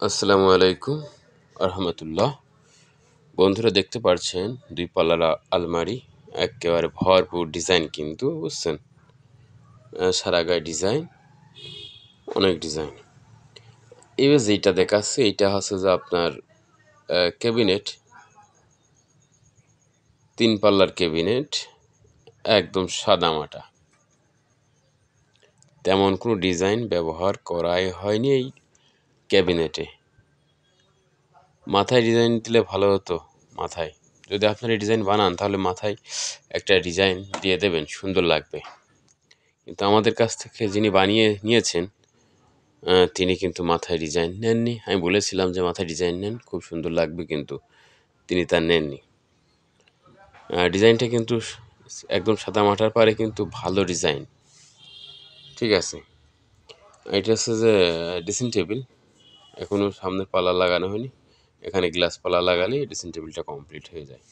আসসালামু আলাইকুম আরহামতুল্লাহ। বন্ধুরা দেখতে পাচ্ছেন দুই পাল্লার আলমারি, একেবারে ভরপুর ডিজাইন, কিন্তু বুঝছেন সারা গায়ে ডিজাইন, অনেক ডিজাইন। এবার যেটা দেখাচ্ছে এইটা হচ্ছে যে আপনার ক্যাবিনেট, তিন পাল্লার ক্যাবিনেট, একদম সাদা মাটা, তেমন কোনো ডিজাইন ব্যবহার করাই হয়নি এই ক্যাবিনেটে। মাথায় ডিজাইন দিলে ভালো হতো। মাথায় যদি আপনার এই ডিজাইন বানান তাহলে মাথায় একটা ডিজাইন দিয়ে দেবেন, সুন্দর লাগবে। কিন্তু আমাদের কাছ থেকে যিনি বানিয়ে নিয়েছেন তিনি কিন্তু মাথায় ডিজাইন নেননি। আমি বলেছিলাম যে মাথায় ডিজাইন নেন, খুব সুন্দর লাগবে, কিন্তু তিনি তা নেননি। ডিজাইনটা কিন্তু একদম সাদা মাটার পারে, কিন্তু ভালো ডিজাইন। ঠিক আছে, এটা হচ্ছে যে ড্রেসিং টেবিল, এখনও সামনে পাল্লা লাগানো হয়নি। এখানে গ্লাস পাল্লা লাগালেই ড্রেসিং টেবিলটা কমপ্লিট হয়ে যায়।